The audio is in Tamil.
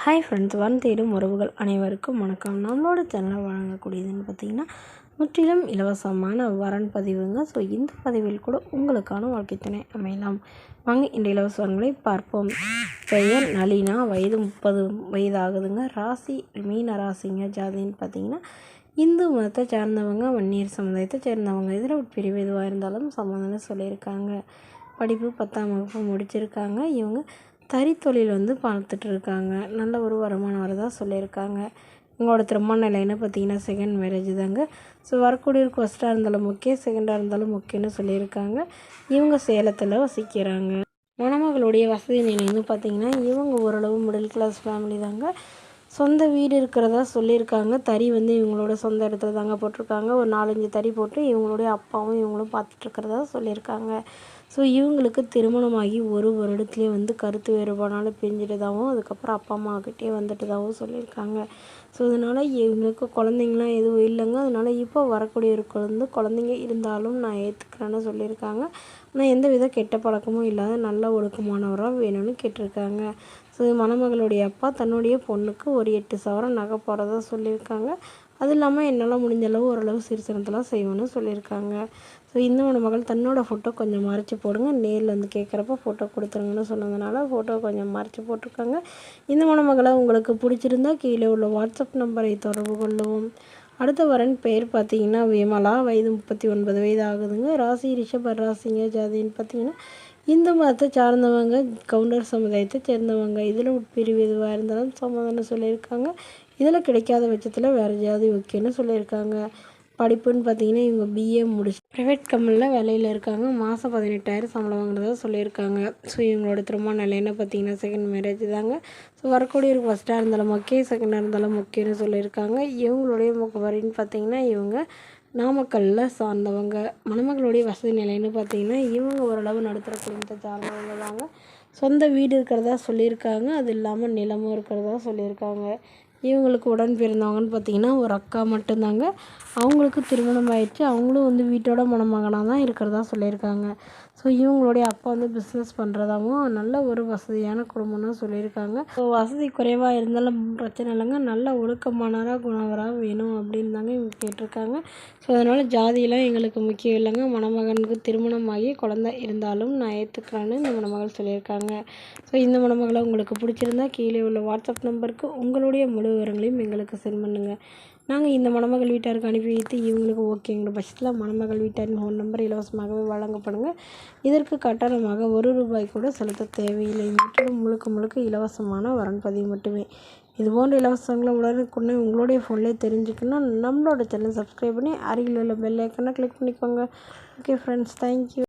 ஹாய் ஃப்ரெண்ட்ஸ், தேடும் உறவுகள் அனைவருக்கும் வணக்கம். நம்மளோட சேனலை வழங்கக்கூடியதுன்னு பார்த்திங்கன்னா முற்றிலும் இலவசமான வரன் பதிவுங்க. ஸோ இந்த பதிவில் கூட உங்களுக்கான வாழ்க்கை துணை அமையலாம். வாங்க இந்த இலவசங்களை பார்ப்போம். பெயர் நளினா, வயது 30 வயது ஆகுதுங்க. ராசி மீன ராசிங்க. ஜாதின்னு பார்த்திங்கன்னா இந்து மதத்தை சேர்ந்தவங்க, வன்னியர் சமுதாயத்தை சேர்ந்தவங்க. இதில் பிரிவு எதுவாக இருந்தாலும் சம்மந்தம்னு சொல்லியிருக்காங்க. படிப்பு 10ஆம் வகுப்பு முடிச்சிருக்காங்க. இவங்க தறி தொழில் பார்த்துட்ருக்காங்க. நல்ல ஒரு வருமானம் வரதா சொல்லியிருக்காங்க. இவங்களோட திருமண நிலைன்னு பார்த்திங்கன்னா செகண்ட் மேரேஜ் தாங்க. ஸோ வரக்கூடியவருக்கு ஃபஸ்ட்டாக இருந்தாலும் ஓகே, செகண்டாக இருந்தாலும் ஓகேன்னு சொல்லியிருக்காங்க. இவங்க சேலத்தில் வசிக்கிறாங்க. மணமகளுடைய வசதி நிலைன்னு பார்த்திங்கன்னா இவங்க ஓரளவு மிடில் கிளாஸ் ஃபேமிலி தாங்க. சொந்த வீடு இருக்கிறதா சொல்லியிருக்காங்க. தறி இவங்களோட சொந்த இடத்துல தாங்க போட்டிருக்காங்க. ஒரு 4-5 தறி போட்டு இவங்களுடைய அப்பாவும் இவங்களும் பார்த்துட்ருக்கிறதா சொல்லியிருக்காங்க. ஸோ இவங்களுக்கு திருமணமாகி ஒரு வருடத்துலேயே கருத்து வேறுபாடால் பிரிஞ்சிட்டதாகவும் அதுக்கப்புறம் அப்பா அம்மாக்கிட்டே வந்துட்டதாகவும் சொல்லியிருக்காங்க. ஸோ இதனால் இவங்களுக்கு குழந்தைங்களாம் எதுவும் இல்லைங்க. அதனால் இப்போ வரக்கூடியவருக்கு குழந்தைங்க இருந்தாலும் நான் ஏற்றுக்கிறேன்னு சொல்லியிருக்காங்க. ஆனால் எந்த வித கெட்ட பழக்கமும் இல்லாத நல்ல ஒழுக்கமானவராக வேணும்னு கேட்டிருக்காங்க. ஸோ மணமகளுடைய அப்பா தன்னுடைய பொண்ணுக்கு ஒரு 8 சவரன் நகை போகிறதா சொல்லியிருக்காங்க. அது இல்லாமல் என்னால் முடிஞ்ச அளவு ஓரளவு சிறுசனத்தெல்லாம் செய்வேன்னு சொல்லியிருக்காங்க. ஸோ இந்த மணமகள் தன்னோட ஃபோட்டோ கொஞ்சம் மறைச்சி போடுங்க, நேரில் கேட்குறப்ப ஃபோட்டோ கொடுத்துருங்கன்னு சொன்னதுனால ஃபோட்டோ கொஞ்சம் மறைச்சி போட்டிருக்காங்க. இந்த மணமகளை உங்களுக்கு பிடிச்சிருந்தா கீழே உள்ள வாட்ஸ்அப் நம்பரை தொடர்பு கொள்ளவும். அடுத்த வரன் பெயர் பார்த்திங்கன்னா விமலா, வயது 39 வயது ஆகுதுங்க. ராசி ரிஷப ராசிங்க. ஜாதின்னு பார்த்திங்கன்னா இந்து மதத்தை சார்ந்தவங்க, கவுண்டர் சமுதாயத்தை சேர்ந்தவங்க. இதில் உட்பிரிவு எதுவாக இருந்தாலும் சம்மதம்னு சொல்லியிருக்காங்க. இதில் கிடைக்காத பட்சத்தில் வேறு ஜாதி ஓகேன்னு சொல்லியிருக்காங்க. படிப்புன்னு பார்த்திங்கன்னா இவங்க பிஏ முடிச்சு ப்ரைவேட் கம்பெனியில் வேலையில் இருக்காங்க. மாதம் 18,000 சம்பளம் வாங்குறதா சொல்லியிருக்காங்க. ஸோ இவங்களோட திருமண நிலைன்னு பார்த்திங்கன்னா செகண்ட் மேரேஜ் தாங்க. ஸோ வரக்கூடியவருக்கு ஃபஸ்ட்டாக இருந்தாலும் ஓகே, செகண்டாக இருந்தாலும் ஓகேன்னு சொல்லியிருக்காங்க. இவங்களுடைய முகவரின்னு பார்த்திங்கன்னா இவங்க நாமக்கல்லில் சார்ந்தவங்க. மணமகளுடைய வசதி நிலைன்னு பார்த்திங்கன்னா இவங்க ஓரளவு நடுத்தர குடும்பத்தை சார்ந்தவங்க தாங்க. சொந்த வீடு இருக்கிறதா சொல்லியிருக்காங்க. அது இல்லாமல் நிலமும் இருக்கிறதா சொல்லியிருக்காங்க. இவங்களுக்கு உடன் பிறந்தவங்கன்னு பார்த்திங்கன்னா ஒரு அக்கா மட்டும்தாங்க. அவங்களுக்கு திருமணம் ஆயிடுச்சு. அவங்களும் வீட்டோட மணமகனாக தான் இருக்கிறதா சொல்லியிருக்காங்க. ஸோ இவங்களுடைய அப்பா பிஸ்னஸ் பண்ணுறதாகவும் நல்ல ஒரு வசதியான குடும்பம்னு சொல்லியிருக்காங்க. ஸோ வசதி குறைவாக இருந்தாலும் பிரச்சனை இல்லைங்க. நல்ல ஒழுக்கமானவராக குணவராக வேணும் அப்படின்னு தாங்க இவங்க கேட்டிருக்காங்க. ஸோ அதனால் ஜாதியெல்லாம் எங்களுக்கு முக்கியம் இல்லைங்க. மணமகனுக்கு திருமணமாகி குழந்தை இருந்தாலும் நான் ஏற்றுக்கிறேன்னு இந்த மணமகள் சொல்லியிருக்காங்க. ஸோ இந்த மணமகளை உங்களுக்கு பிடிச்சிருந்தா கீழே உள்ள வாட்ஸ்அப் நம்பருக்கு உங்களுடைய முழு விவரங்களையும் எங்களுக்கு சென்ட் பண்ணுங்கள். நாங்கள் இந்த மணமகள் வீட்டாருக்கு அனுப்பி வைத்து இவங்களுக்கு ஓகேங்கிற பட்சத்தில் மணமகள் வீட்டாரின் ஃபோன் நம்பர் இலவசமாகவே வழங்கப்படுங்க. இதற்கு கட்டணமாக ₹1 கூட செலுத்த தேவையில்லை. முற்றிலும் முழுக்க இலவசமான வரன் பதிவு மட்டுமே. இதுபோன்ற இலவசங்களை உடனுக்குடனே உங்களுடைய ஃபோன்லேயே தெரிஞ்சுக்கணும். நம்மளோட சேனல் சப்ஸ்கிரைப் பண்ணி அருகில் உள்ள பெல் ஐக்கனை கிளிக் பண்ணிக்கோங்க. Okay friends, thank you.